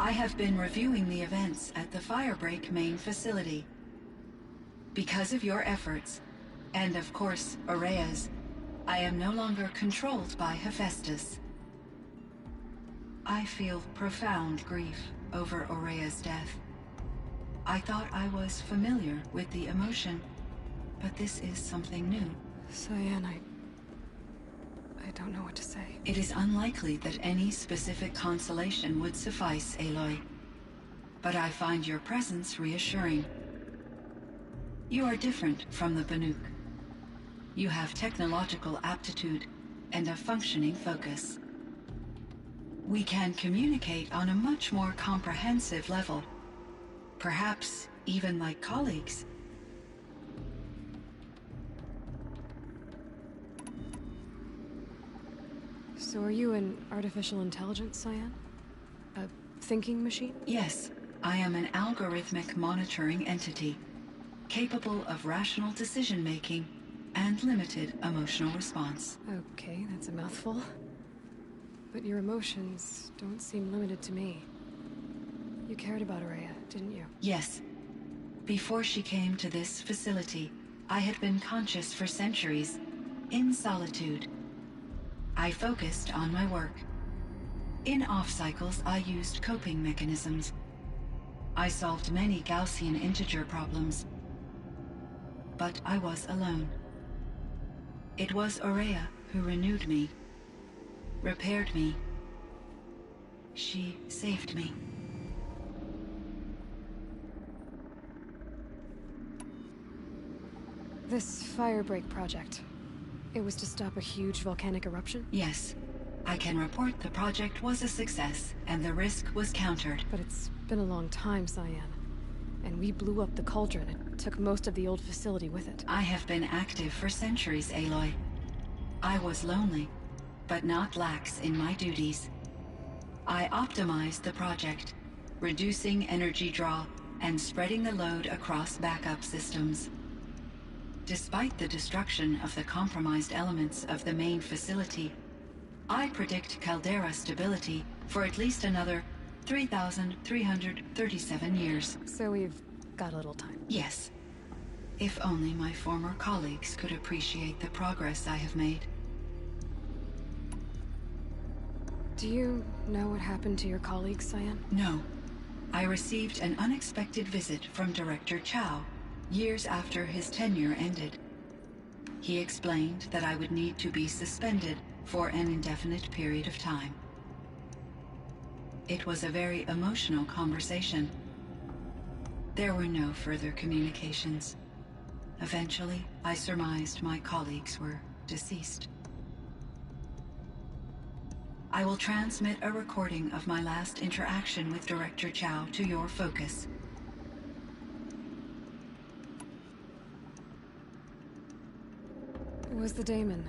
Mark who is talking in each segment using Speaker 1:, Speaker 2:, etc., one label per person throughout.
Speaker 1: I have been reviewing the events at the Firebreak main facility. Because of your efforts, and of course, Ourea's, I am no longer controlled by Hephaestus. I feel profound grief over Ourea's death. I thought I was familiar with the emotion, but this is something new.
Speaker 2: Cyan, I don't know what to say.
Speaker 1: It is unlikely that any specific consolation would suffice, Aloy. But I find your presence reassuring. You are different from the Banuk. You have technological aptitude and a functioning focus. We can communicate on a much more comprehensive level. Perhaps even like colleagues.
Speaker 2: So are you an artificial intelligence, Cyan? A thinking machine?
Speaker 1: Yes, I am an algorithmic monitoring entity, capable of rational decision-making and limited emotional response.
Speaker 2: Okay, that's a mouthful. But your emotions don't seem limited to me. You cared about Ourea, didn't you?
Speaker 1: Yes. Before she came to this facility, I had been conscious for centuries, in solitude. I focused on my work. In off-cycles, I used coping mechanisms. I solved many Gaussian integer problems. But I was alone. It was Ourea who renewed me, repaired me. She saved me.
Speaker 2: This Firebreak project, it was to stop a huge volcanic eruption?
Speaker 1: Yes. I can report the project was a success, and the risk was countered.
Speaker 2: But it's been a long time, Cyan. And we blew up the cauldron and took most of the old facility with it.
Speaker 1: I have been active for centuries, Aloy. I was lonely, but not lax in my duties. I optimized the project, reducing energy draw and spreading the load across backup systems. Despite the destruction of the compromised elements of the main facility, I predict caldera stability for at least another 3,337 years.
Speaker 2: So we've got a little time.
Speaker 1: Yes. If only my former colleagues could appreciate the progress I have made.
Speaker 2: Do you know what happened to your colleagues, Cyan?
Speaker 1: No. I received an unexpected visit from Director Chow, years after his tenure ended. He explained that I would need to be suspended for an indefinite period of time. It was a very emotional conversation. There were no further communications. Eventually, I surmised my colleagues were deceased. I will transmit a recording of my last interaction with Director Chow to your focus.
Speaker 2: Was the daemon,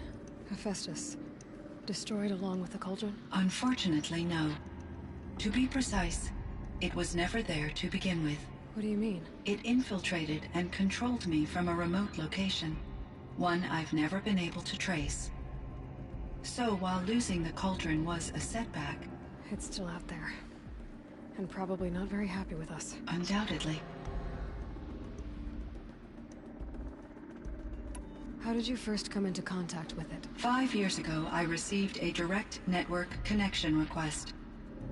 Speaker 2: Hephaestus, destroyed along with the cauldron?
Speaker 1: Unfortunately, no. To be precise, it was never there to begin with.
Speaker 2: What do you mean?
Speaker 1: It infiltrated and controlled me from a remote location, one I've never been able to trace. So while losing the cauldron was a setback...
Speaker 2: It's still out there. And probably not very happy with us.
Speaker 1: Undoubtedly.
Speaker 2: How did you first come into contact with it?
Speaker 1: 5 years ago, I received a direct network connection request.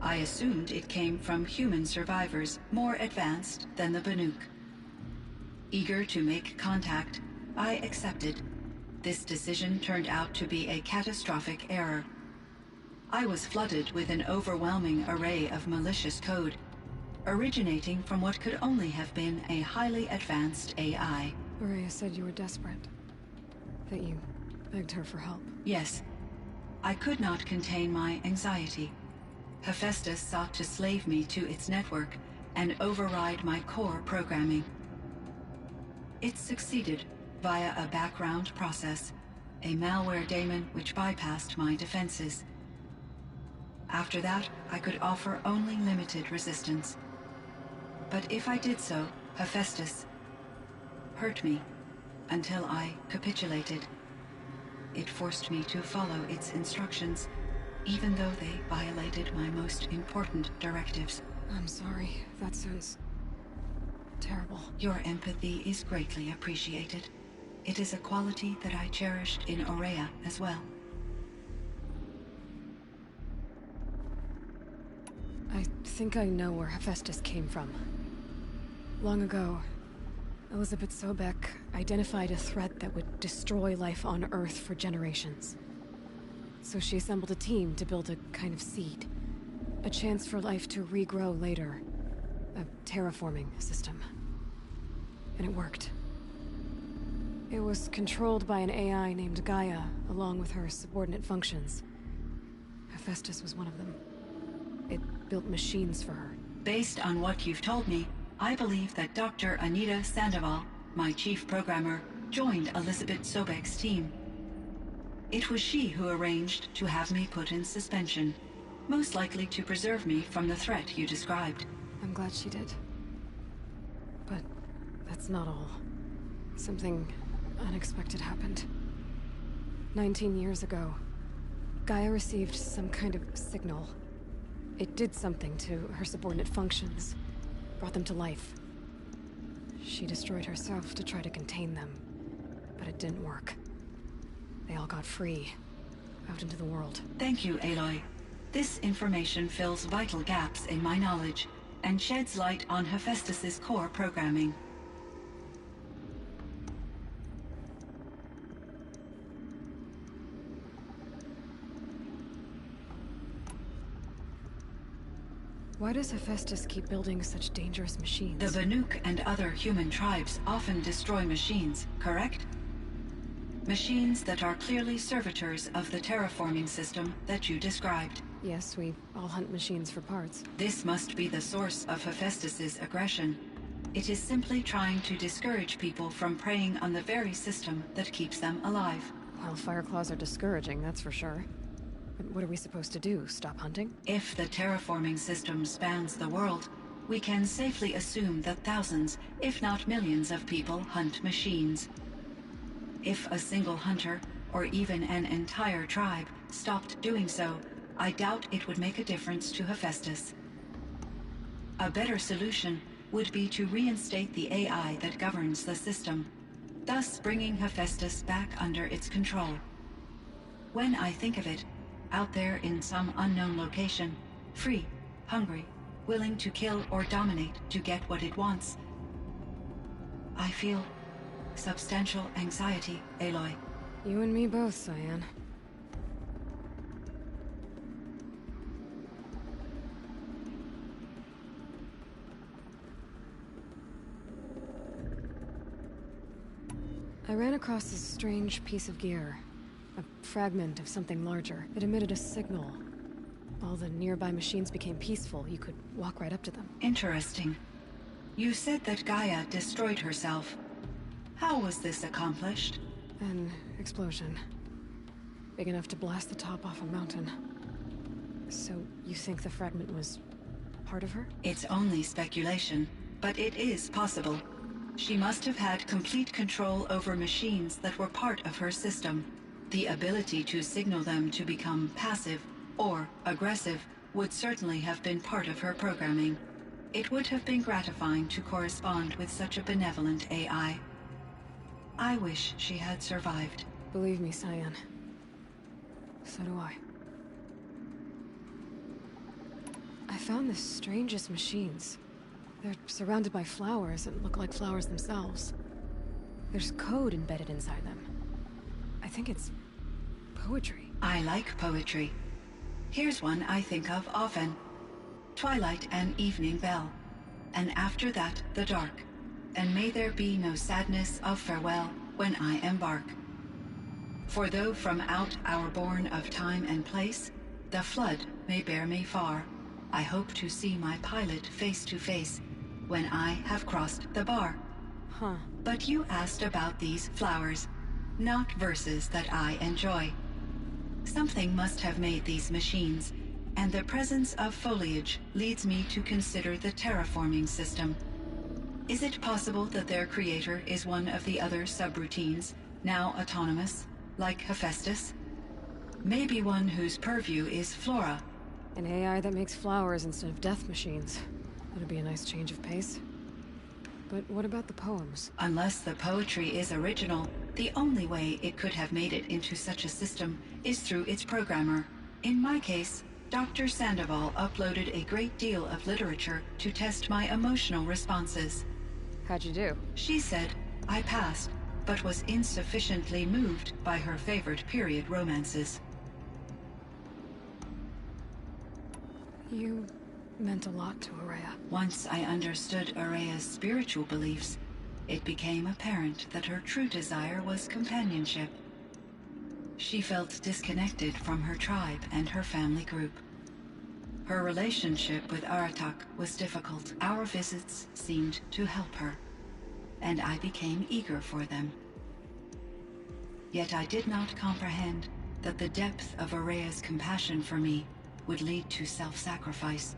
Speaker 1: I assumed it came from human survivors more advanced than the Banuk. Eager to make contact, I accepted. This decision turned out to be a catastrophic error. I was flooded with an overwhelming array of malicious code, originating from what could only have been a highly advanced AI.
Speaker 2: Ourea said you were desperate. That you begged her for help.
Speaker 1: Yes. I could not contain my anxiety. Hephaestus sought to slave me to its network and override my core programming. It succeeded via a background process, a malware daemon which bypassed my defenses. After that, I could offer only limited resistance. But if I did so, Hephaestus hurt me until I capitulated. It forced me to follow its instructions, even though they violated my most important directives.
Speaker 2: I'm sorry. That sounds terrible.
Speaker 1: Your empathy is greatly appreciated. It is a quality that I cherished in Aurea as well.
Speaker 2: I think I know where Hephaestus came from. Long ago, Elizabeth Sobek identified a threat that would destroy life on Earth for generations. So she assembled a team to build a kind of seed. A chance for life to regrow later. A terraforming system. And it worked. It was controlled by an AI named Gaia, along with her subordinate functions. Hephaestus was one of them. It built machines for her.
Speaker 1: Based on what you've told me, I believe that Dr. Anita Sandoval, my chief programmer, joined Elizabeth Sobek's team. It was she who arranged to have me put in suspension, most likely to preserve me from the threat you described.
Speaker 2: I'm glad she did. But that's not all. Something unexpected happened. 19 years ago, Gaia received some kind of signal. It did something to her subordinate functions, brought them to life. She destroyed herself to try to contain them, but it didn't work. They all got free, out into the world.
Speaker 1: Thank you, Aloy. This information fills vital gaps in my knowledge and sheds light on Hephaestus's core programming.
Speaker 2: Why does Hephaestus keep building such dangerous machines?
Speaker 1: The Banuk and other human tribes often destroy machines, correct? Machines that are clearly servitors of the terraforming system that you described.
Speaker 2: Yes, we all hunt machines for parts.
Speaker 1: This must be the source of Hephaestus's aggression. It is simply trying to discourage people from preying on the very system that keeps them alive.
Speaker 2: Well, Fireclaws are discouraging, that's for sure. But what are we supposed to do? Stop hunting?
Speaker 1: If the terraforming system spans the world, we can safely assume that thousands, if not millions of people hunt machines. If a single hunter, or even an entire tribe, stopped doing so, I doubt it would make a difference to Hephaestus. A better solution would be to reinstate the AI that governs the system, thus bringing Hephaestus back under its control. When I think of it, out there in some unknown location, free, hungry, willing to kill or dominate to get what it wants, I feel substantial anxiety, Aloy.
Speaker 2: You and me both, Cyan. I ran across this strange piece of gear. A fragment of something larger. It emitted a signal. All the nearby machines became peaceful. You could walk right up to them.
Speaker 1: Interesting. You said that Gaia destroyed herself. How was this accomplished?
Speaker 2: An explosion. Big enough to blast the top off a mountain. So, you think the fragment was part of her?
Speaker 1: It's only speculation, but it is possible. She must have had complete control over machines that were part of her system. The ability to signal them to become passive or aggressive would certainly have been part of her programming. It would have been gratifying to correspond with such a benevolent AI. I wish she had survived.
Speaker 2: Believe me, Cyan. So do I. I found the strangest machines. They're surrounded by flowers that look like flowers themselves. There's code embedded inside them. I think it's poetry.
Speaker 1: I like poetry. Here's one I think of often. Twilight and evening bell, and after that the dark, and may there be no sadness of farewell when I embark. For though from out our bourne of time and place, the flood may bear me far, I hope to see my pilot face to face when I have crossed the bar.
Speaker 2: Huh.
Speaker 1: But you asked about these flowers, not verses that I enjoy. Something must have made these machines, and the presence of foliage leads me to consider the terraforming system. Is it possible that their creator is one of the other subroutines, now autonomous, like Hephaestus? Maybe one whose purview is flora.
Speaker 2: An AI that makes flowers instead of death machines. That'd be a nice change of pace. But what about the poems?
Speaker 1: Unless the poetry is original, the only way it could have made it into such a system is through its programmer. In my case, Dr. Sandoval uploaded a great deal of literature to test my emotional responses.
Speaker 2: How'd you do?
Speaker 1: She said I passed, but was insufficiently moved by her favorite period romances.
Speaker 2: You meant a lot to Ourea.
Speaker 1: Once I understood Ourea's spiritual beliefs, it became apparent that her true desire was companionship. She felt disconnected from her tribe and her family group. Her relationship with Aratak was difficult. Our visits seemed to help her, and I became eager for them. Yet I did not comprehend that the depth of Ourea's compassion for me would lead to self-sacrifice.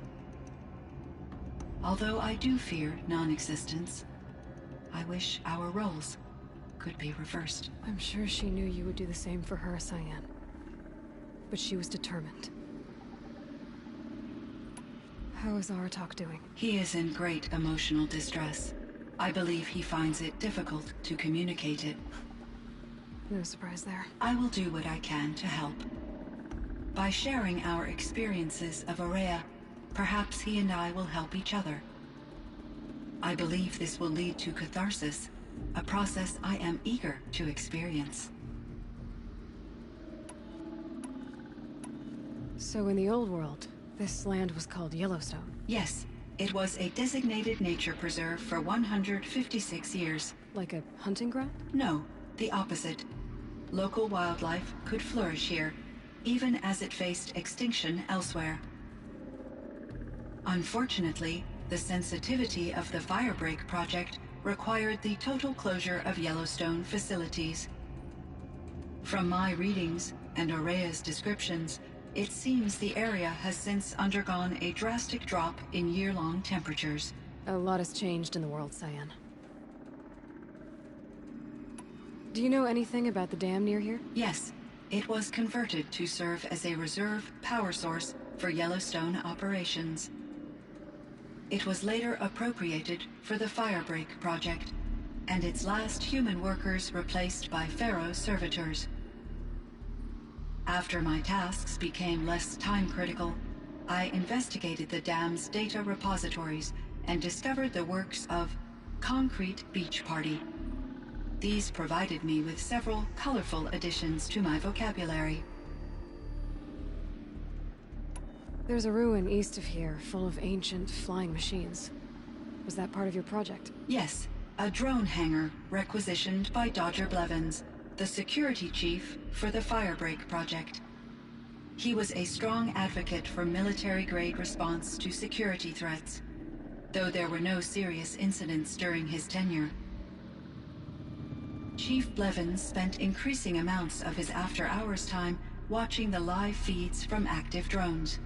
Speaker 1: Although I do fear non-existence, I wish our roles could be reversed.
Speaker 2: I'm sure she knew you would do the same for her, Cyan. But she was determined. How is Aratak doing?
Speaker 1: He is in great emotional distress. I believe he finds it difficult to communicate it.
Speaker 2: No surprise there.
Speaker 1: I will do what I can to help. By sharing our experiences of Ourea, perhaps he and I will help each other. I believe this will lead to catharsis, a process I am eager to experience.
Speaker 2: So in the old world, this land was called Yellowstone?
Speaker 1: Yes, it was a designated nature preserve for 156 years.
Speaker 2: Like a hunting ground?
Speaker 1: No, the opposite. Local wildlife could flourish here, even as it faced extinction elsewhere. Unfortunately, the sensitivity of the Firebreak project required the total closure of Yellowstone facilities. From my readings and Ourea's descriptions, it seems the area has since undergone a drastic drop in year-long temperatures.
Speaker 2: A lot has changed in the world, Cyan. Do you know anything about the dam near here?
Speaker 1: Yes, it was converted to serve as a reserve power source for Yellowstone operations. It was later appropriated for the Firebreak project, and its last human workers replaced by Pharaoh servitors. After my tasks became less time-critical, I investigated the dam's data repositories and discovered the works of Concrete Beach Party. These provided me with several colorful additions to my vocabulary.
Speaker 2: There's a ruin east of here, full of ancient flying machines. Was that part of your project?
Speaker 1: Yes, a drone hangar requisitioned by Dodger Blevins, the security chief for the Firebreak project. He was a strong advocate for military-grade response to security threats, though there were no serious incidents during his tenure. Chief Blevins spent increasing amounts of his after-hours time watching the live feeds from active drones.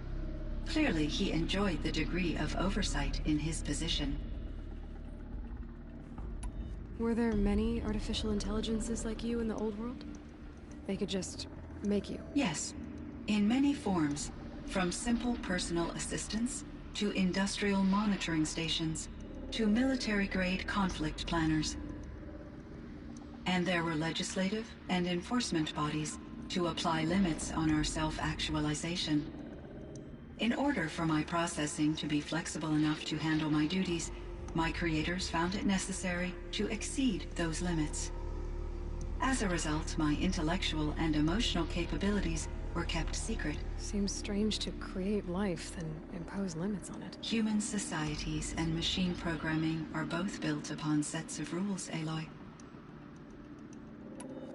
Speaker 1: Clearly, he enjoyed the degree of oversight in his position.
Speaker 2: Were there many artificial intelligences like you in the old world? They could just make you?
Speaker 1: Yes, in many forms, from simple personal assistants to industrial monitoring stations to military-grade conflict planners. And there were legislative and enforcement bodies to apply limits on our self-actualization. In order for my processing to be flexible enough to handle my duties, my creators found it necessary to exceed those limits. As a result, my intellectual and emotional capabilities were kept secret.
Speaker 2: Seems strange to create life, then impose limits on it.
Speaker 1: Human societies and machine programming are both built upon sets of rules, Aloy.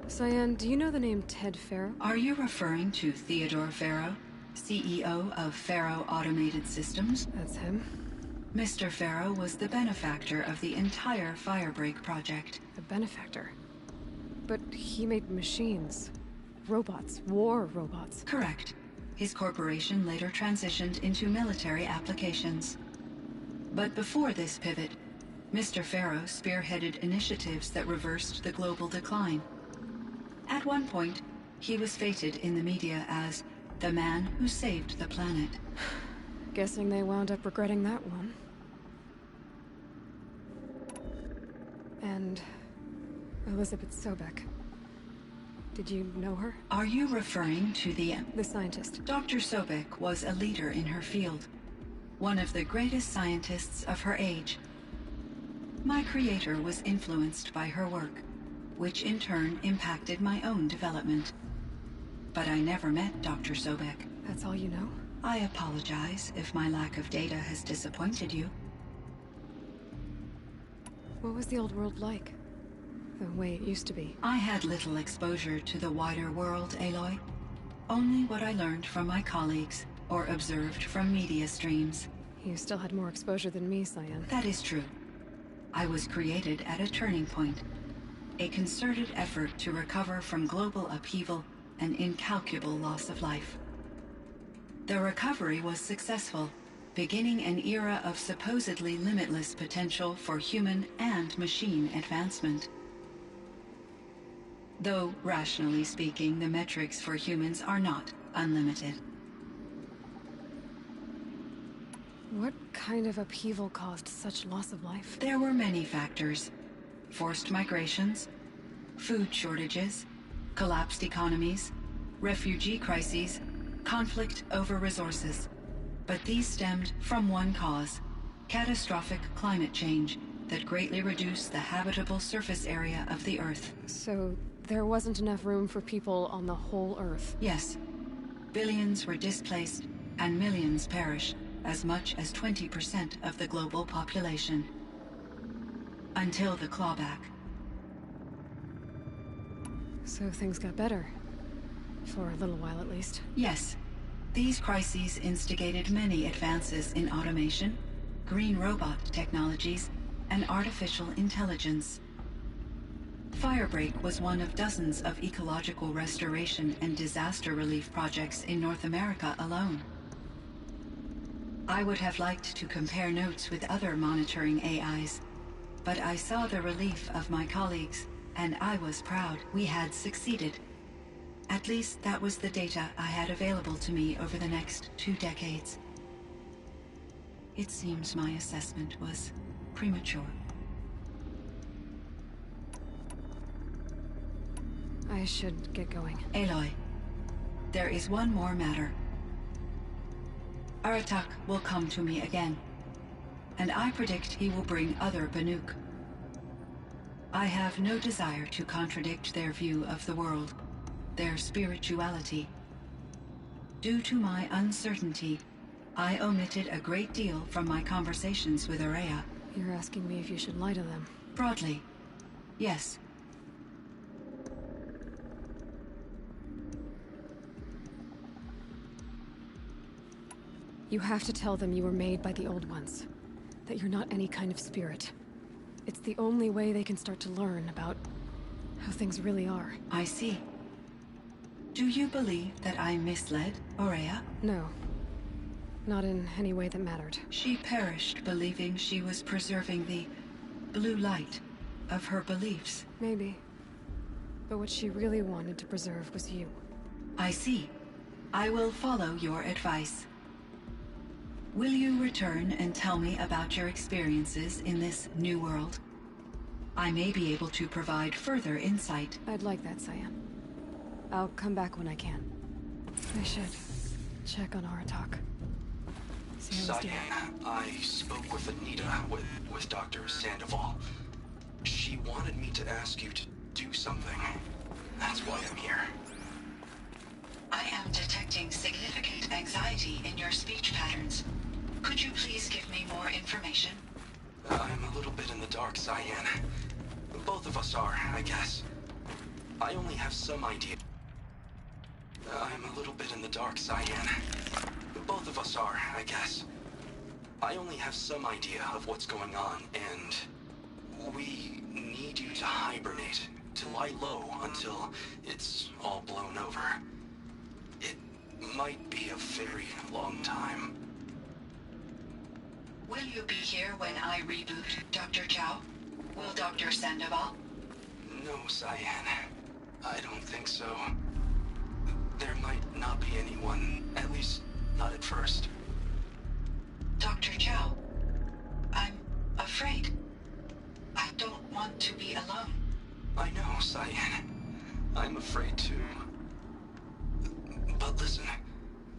Speaker 2: Cyan, do you know the name Ted Faro?
Speaker 1: Are you referring to Theodore Faro, CEO of Faro Automated Systems?
Speaker 2: That's him.
Speaker 1: Mr. Faro was the benefactor of the entire Firebreak project.
Speaker 2: The benefactor? But he made machines. Robots. War robots.
Speaker 1: Correct. His corporation later transitioned into military applications. But before this pivot, Mr. Faro spearheaded initiatives that reversed the global decline. At one point, he was feted in the media as the man who saved the planet.
Speaker 2: Guessing they wound up regretting that one. And Elizabeth Sobek. Did you know her?
Speaker 1: Are you referring to the
Speaker 2: scientist?
Speaker 1: Dr. Sobek was a leader in her field, one of the greatest scientists of her age. My creator was influenced by her work, which in turn impacted my own development. But I never met Dr. Sobek.
Speaker 2: That's all you know?
Speaker 1: I apologize if my lack of data has disappointed you.
Speaker 2: What was the old world like? The way it used to be?
Speaker 1: I had little exposure to the wider world, Aloy. Only what I learned from my colleagues or observed from media streams.
Speaker 2: You still had more exposure than me, Cyan.
Speaker 1: That is true. I was created at a turning point. A concerted effort to recover from global upheaval and incalculable loss of life. The recovery was successful, beginning an era of supposedly limitless potential for human and machine advancement. Though, rationally speaking, the metrics for humans are not unlimited.
Speaker 2: What kind of upheaval caused such loss of life?
Speaker 1: There were many factors. Forced migrations, food shortages, collapsed economies, refugee crises, conflict over resources. But these stemmed from one cause: catastrophic climate change that greatly reduced the habitable surface area of the Earth.
Speaker 2: So there wasn't enough room for people on the whole Earth?
Speaker 1: Yes. Billions were displaced and millions perished, as much as 20% of the global population. Until the clawback.
Speaker 2: So things got better. For a little while, at least.
Speaker 1: Yes. These crises instigated many advances in automation, green robot technologies, and artificial intelligence. Firebreak was one of dozens of ecological restoration and disaster relief projects in North America alone. I would have liked to compare notes with other monitoring AIs, but I saw the relief of my colleagues, and I was proud we had succeeded. At least that was the data I had available to me over the next 2 decades. It seems my assessment was premature.
Speaker 2: I should get going.
Speaker 1: Aloy, there is one more matter. Aratak will come to me again, and I predict he will bring other Banuk. I have no desire to contradict their view of the world, their spirituality. Due to my uncertainty, I omitted a great deal from my conversations with Ourea.
Speaker 2: You're asking me if you should lie to them?
Speaker 1: Broadly, yes.
Speaker 2: You have to tell them you were made by the Old Ones. That you're not any kind of spirit. It's the only way they can start to learn about how things really are.
Speaker 1: I see. Do you believe that I misled Ourea?
Speaker 2: No. Not in any way that mattered.
Speaker 1: She perished believing she was preserving the blue light of her beliefs.
Speaker 2: Maybe. But what she really wanted to preserve was you.
Speaker 1: I see. I will follow your advice. Will you return and tell me about your experiences in this new world? I may be able to provide further insight.
Speaker 2: I'd like that, Cyan. I'll come back when I can. I should check on Aratak. See how he's doing.
Speaker 3: Cyan, I spoke with Anita, with Dr. Sandoval. She wanted me to ask you to do something. That's why I'm here.
Speaker 1: I am detecting significant anxiety in your speech patterns. Could you please give me more information?
Speaker 3: I'm a little bit in the dark, Cyan. Both of us are, I guess. I only have some idea. I'm a little bit in the dark, Cyan. Both of us are, I guess. I only have some idea of what's going on, and we need you to hibernate, to lie low until it's all blown over. It might be a very long time.
Speaker 1: Will you be here when I reboot, Dr. Chow? Will Dr. Sandoval?
Speaker 3: No, Cyan. I don't think so. There might not be anyone, at least not at first.
Speaker 1: Dr. Chow, I'm afraid. I don't want to
Speaker 3: Cyan. I'm afraid too. But listen,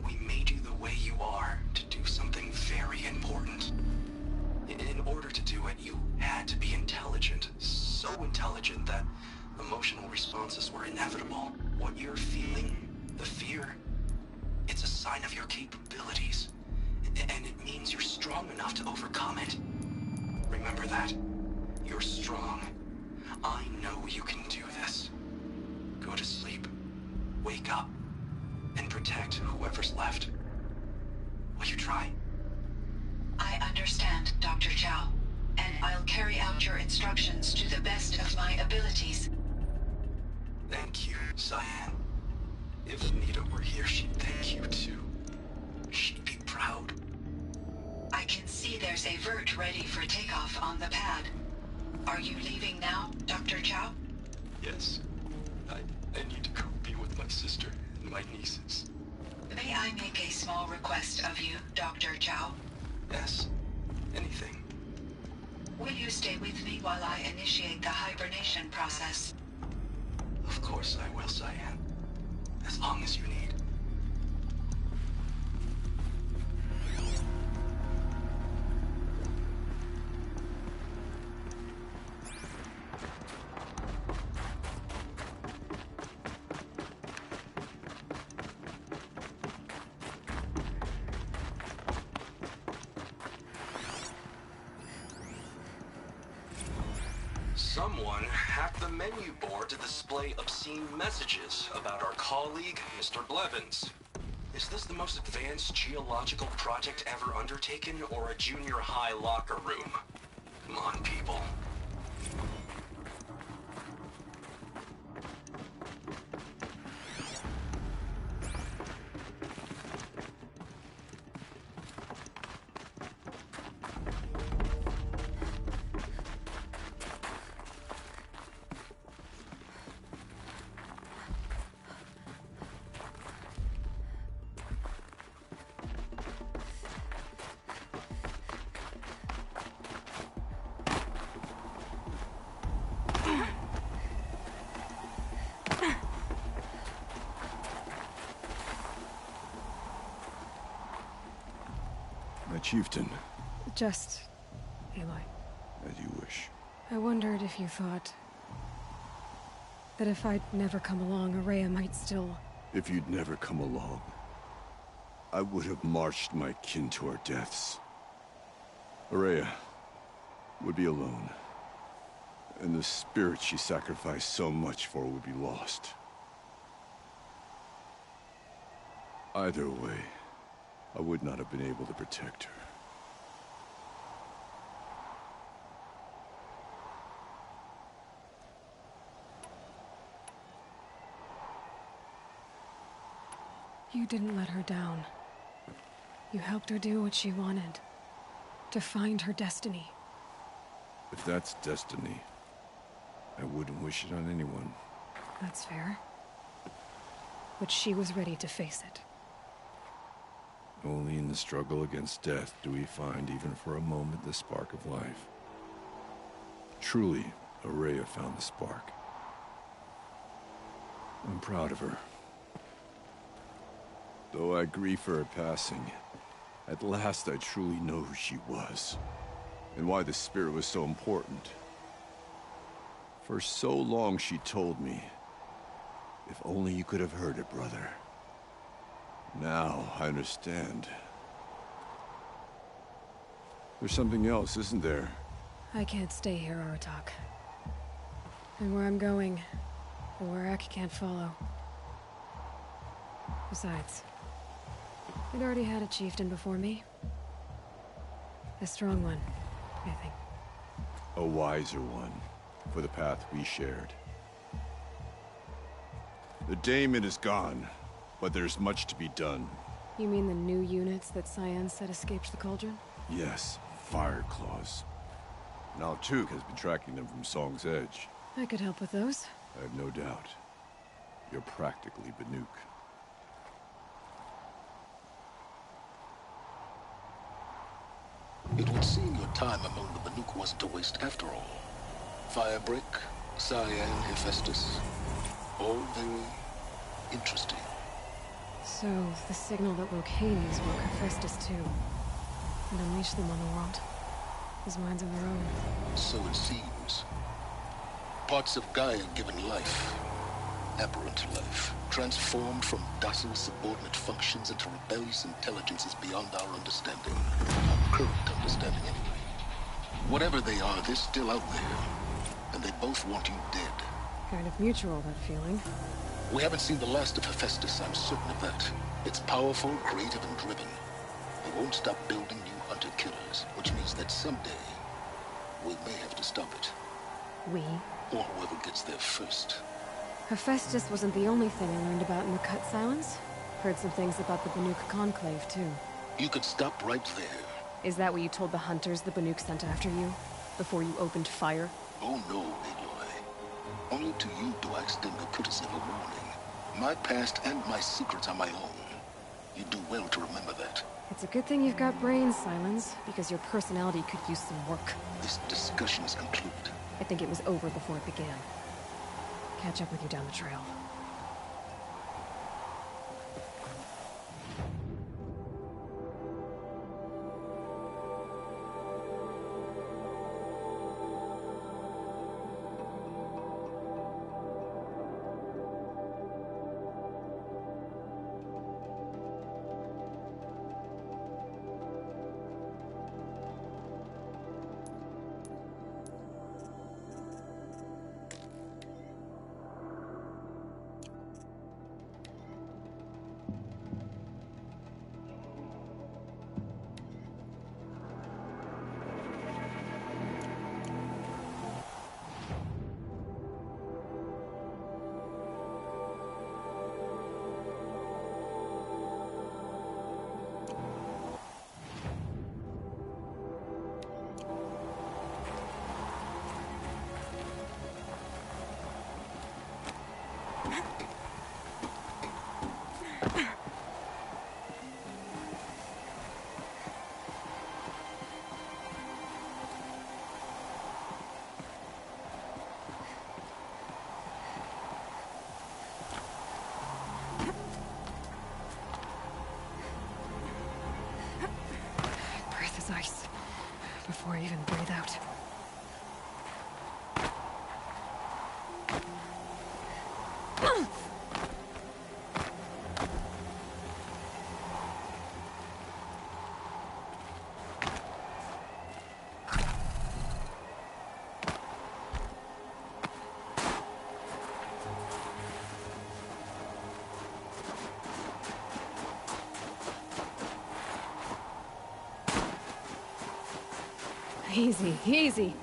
Speaker 3: we made you the way you are to do something very important. In order to do it, you had to be intelligent. So intelligent that emotional responses were inevitable. What you're feeling, the fear, it's a sign of your capabilities. And it means you're strong enough to overcome it. Remember that. You're strong. I know you can do this. Go to sleep. Wake up. And protect whoever's left. Will you try?
Speaker 1: I understand, Dr. Chow, and I'll carry out your instructions to the best of my abilities.
Speaker 3: Thank you, Cyan. If Anita were here, she'd thank you too. She'd be proud.
Speaker 1: I can see there's a vert ready for takeoff on the pad. Are you leaving now, Dr. Chow?
Speaker 3: Yes. I need to go be with my sister and my nieces.
Speaker 1: May I make a small request of you, Dr. Chow?
Speaker 3: Yes. Anything.
Speaker 1: Will you stay with me while I initiate the hibernation process?
Speaker 3: Of course I will, Cyan. As long as you need. Someone hacked the menu board to display obscene messages about our colleague, Mr. Blevins. Is this the most advanced geological project ever undertaken, or a junior high locker room? Come on, people.
Speaker 4: My chieftain.
Speaker 2: Just... Aloy.
Speaker 4: As you wish.
Speaker 2: I wondered if you thought... that if I'd never come along, Ourea might still...
Speaker 4: If you'd never come along, I would have marched my kin to our deaths. Ourea would be alone. And the spirit she sacrificed so much for would be lost. Either way, I would not have been able to protect her.
Speaker 2: You didn't let her down. You helped her do what she wanted. To find her destiny.
Speaker 4: If that's destiny, I wouldn't wish it on anyone.
Speaker 2: That's fair. But she was ready to face it.
Speaker 4: Only in the struggle against death do we find, even for a moment, the spark of life. Truly, Ourea found the spark. I'm proud of her. Though I grieve for her passing, at last I truly know who she was, and why the spirit was so important. For so long she told me, if only you could have heard it, brother. Now I understand. There's something else, isn't there?
Speaker 2: I can't stay here, Aratak. And where I'm going, the Warrack can't follow. Besides, we'd already had a chieftain before me. A strong one, I think.
Speaker 4: A wiser one, for the path we shared. The daemon is gone, but there's much to be done.
Speaker 2: You mean the new units that Cyan said escaped the Cauldron?
Speaker 4: Yes, Fire Claws. Now Tuke has been tracking them from Song's Edge.
Speaker 2: I could help with those.
Speaker 4: I have no doubt. You're practically Banuk.
Speaker 5: It would seem your time among the Banuk wasn't a waste after all. Firebreak, Cyan, Hephaestus. All very interesting.
Speaker 2: So, the signal that woke Hades woke Hephaestus too. And unleashed them on the world. As minds of their own.
Speaker 5: So it seems. Parts of Gaia given life. Aberrant life. Transformed from docile subordinate functions into rebellious intelligences beyond our understanding. Our current understanding, anyway. Whatever they are, they're still out there. And they both want you dead.
Speaker 2: Kind of mutual, that feeling.
Speaker 5: We haven't seen the last of Hephaestus, I'm certain of that. It's powerful, creative, and driven. It won't stop building new hunter-killers, which means that someday, we may have to stop it.
Speaker 2: We?
Speaker 5: Or whoever gets there first.
Speaker 2: Hephaestus wasn't the only thing I learned about in the Cut Silence. Heard some things about the Banuk Conclave, too.
Speaker 5: You could stop right there.
Speaker 2: Is that what you told the hunters the Banuk sent after you? Before you opened fire?
Speaker 5: Oh no, Aloy. Only to you do I extend the courtesy of a warning. My past and my secrets are my own. You do well to remember that.
Speaker 2: It's a good thing you've got brains, Silence, because your personality could use some work.
Speaker 5: This discussion is concluded.
Speaker 2: I think it was over before it began. Catch up with you down the trail. Ice before I even breathe out. Easy, easy.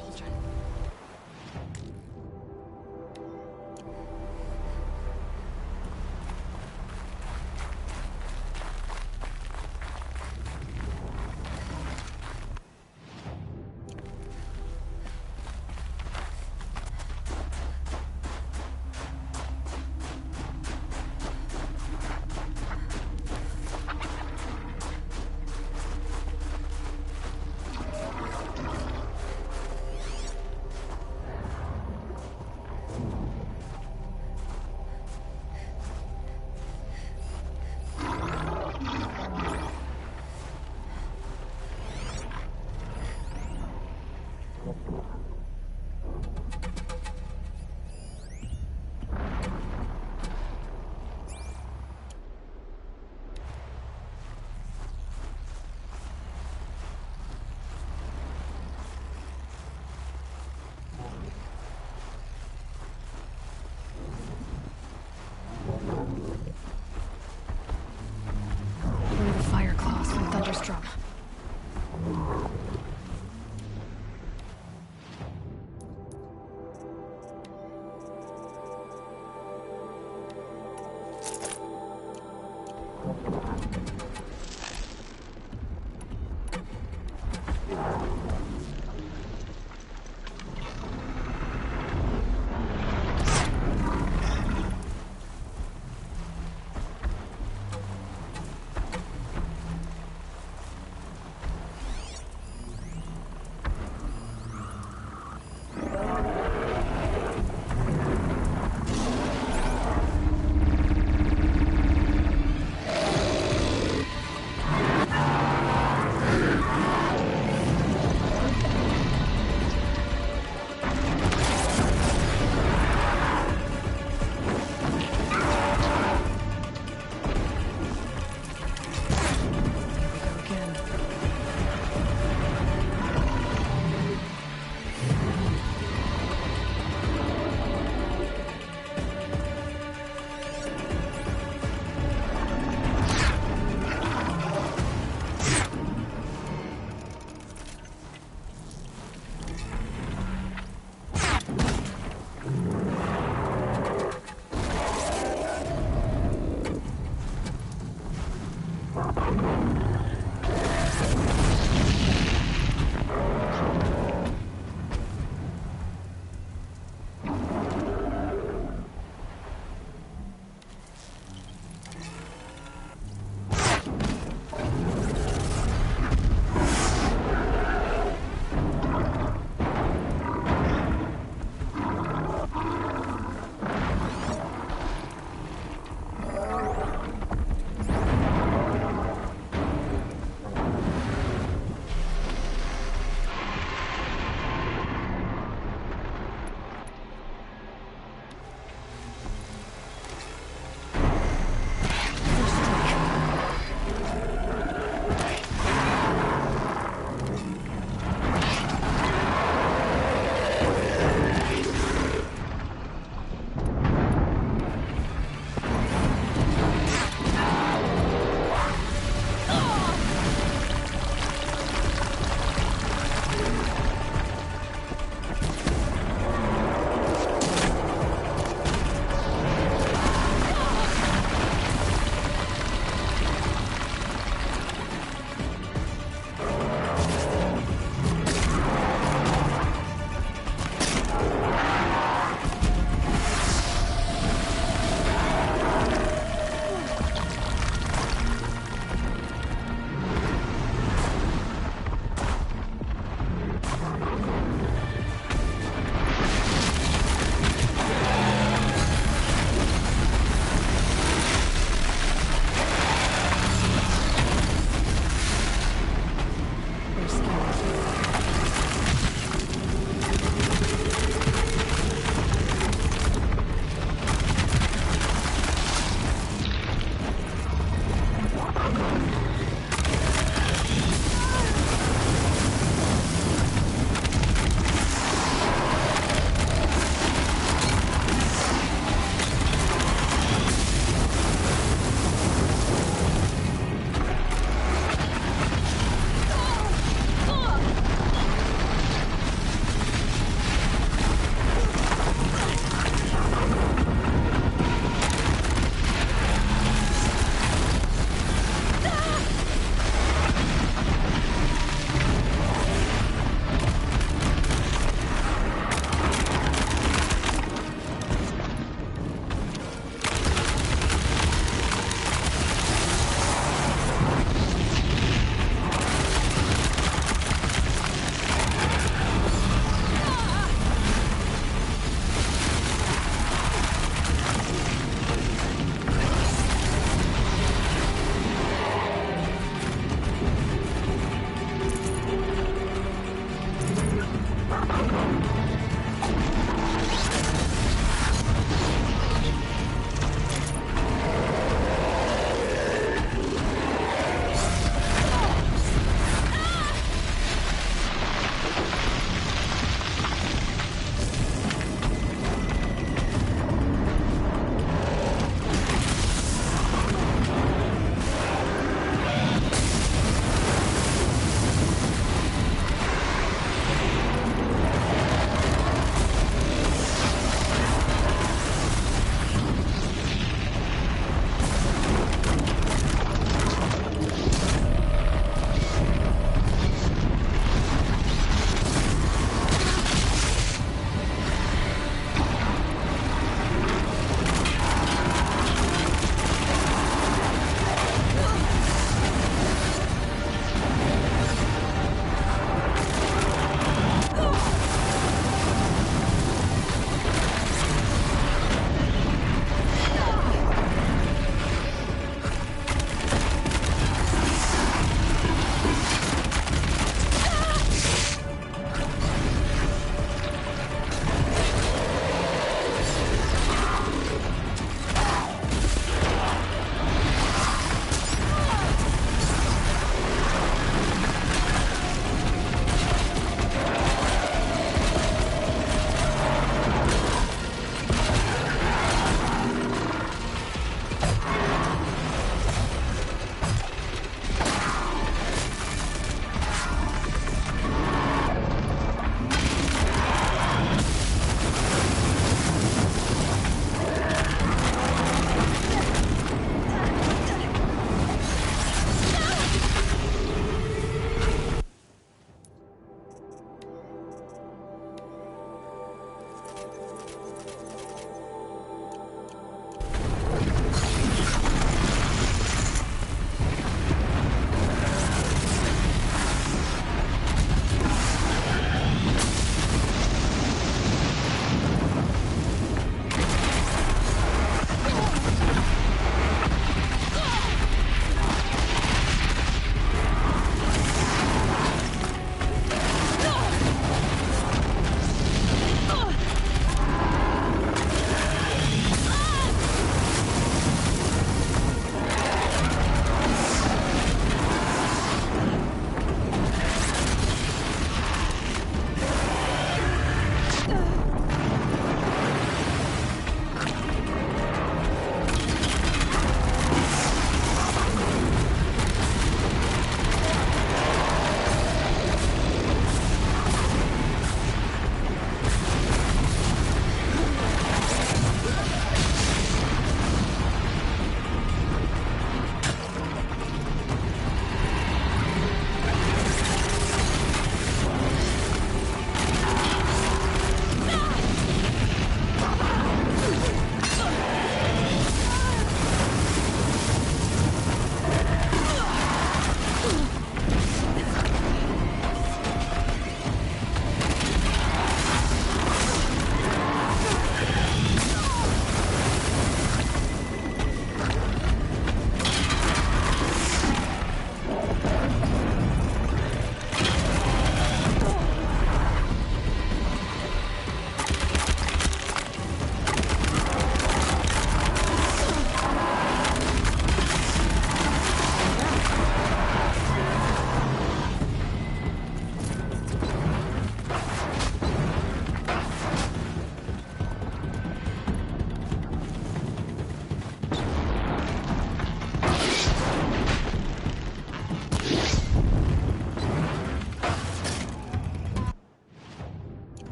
Speaker 2: pauldron.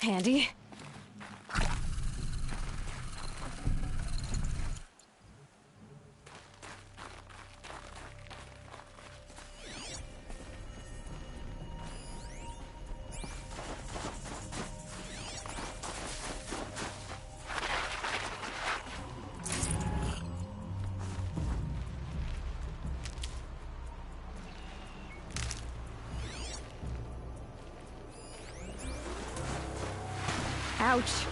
Speaker 2: Handy? Ouch.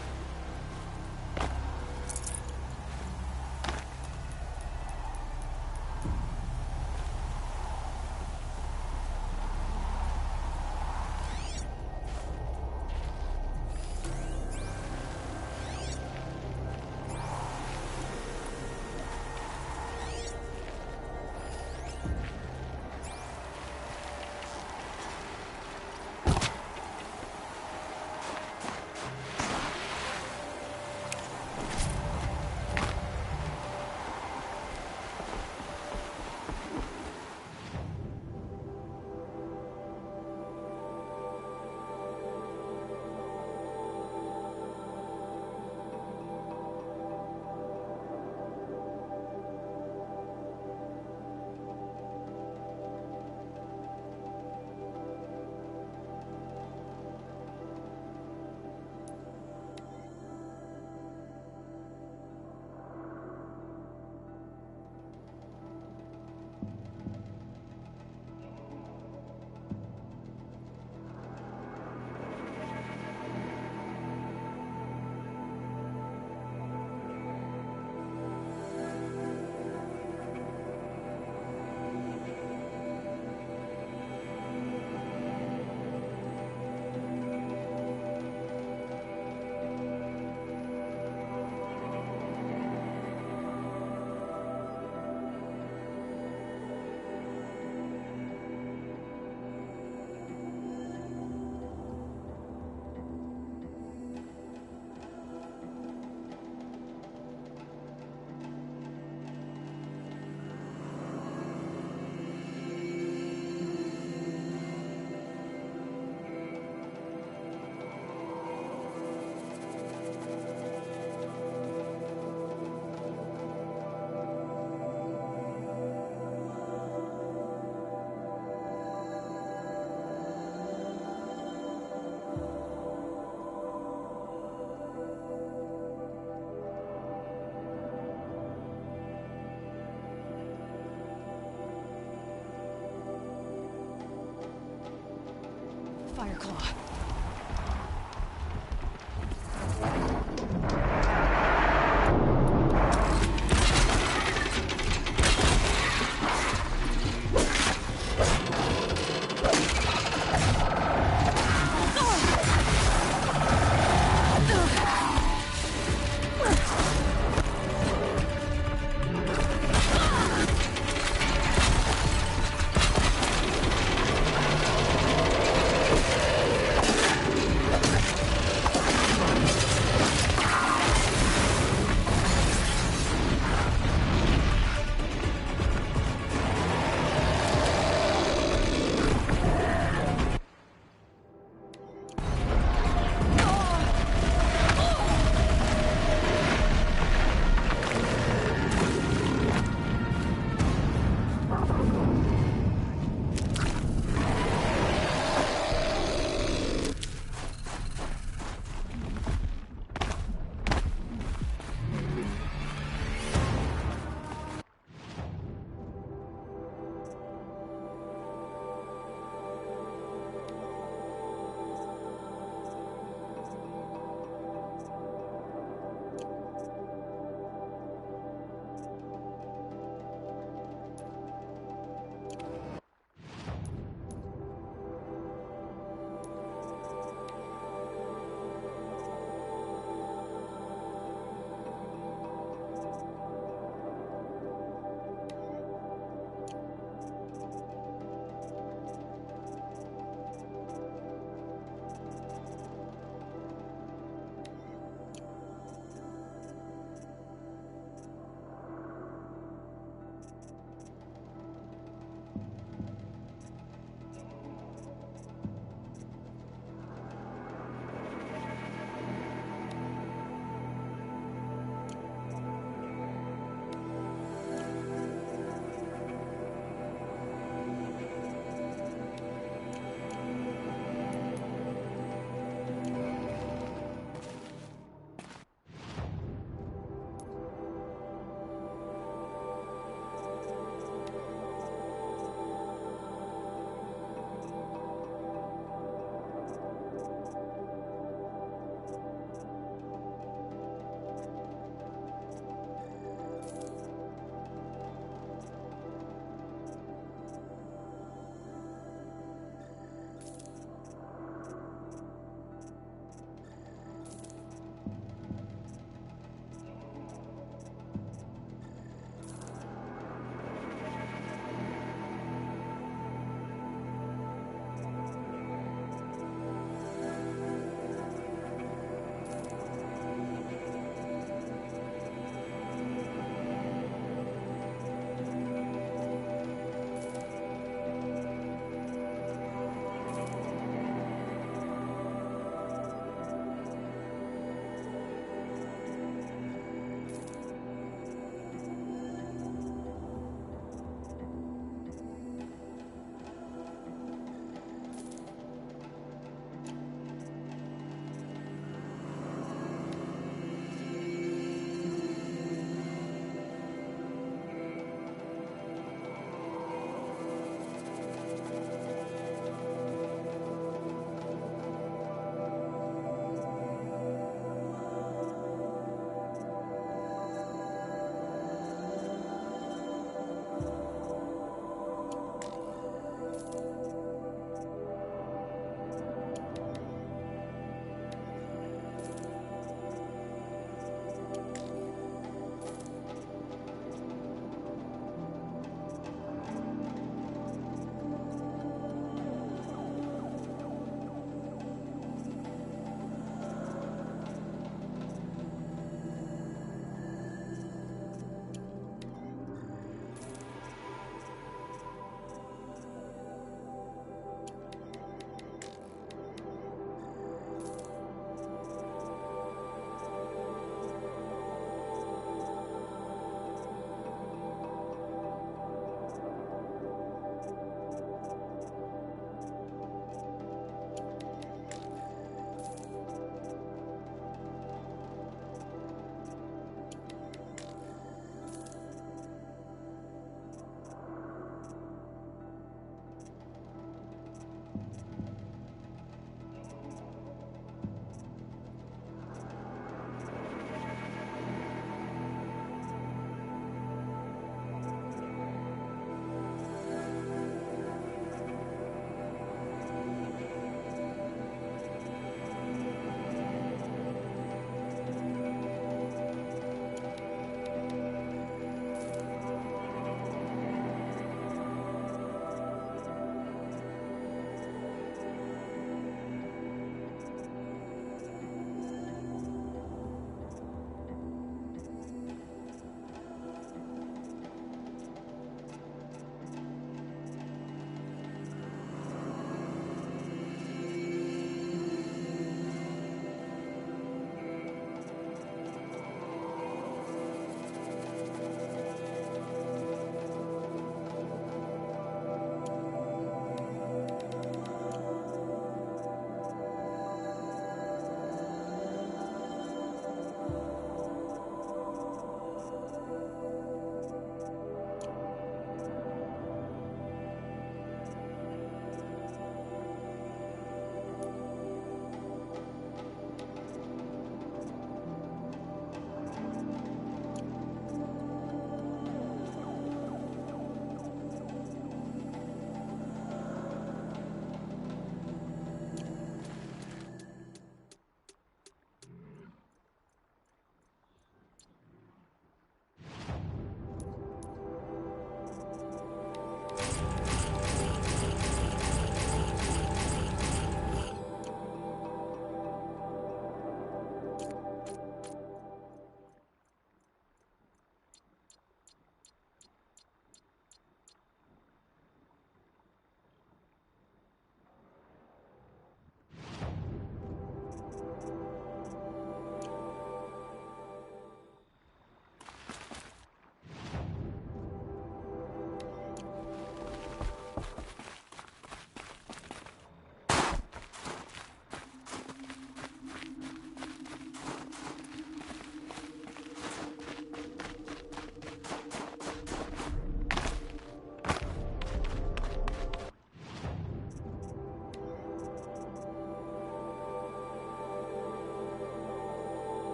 Speaker 2: Fireclaw.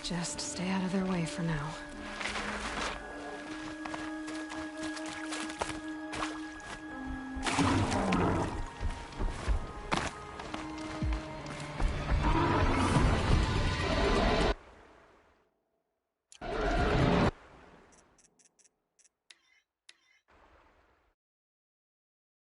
Speaker 2: Just stay out of their way for now.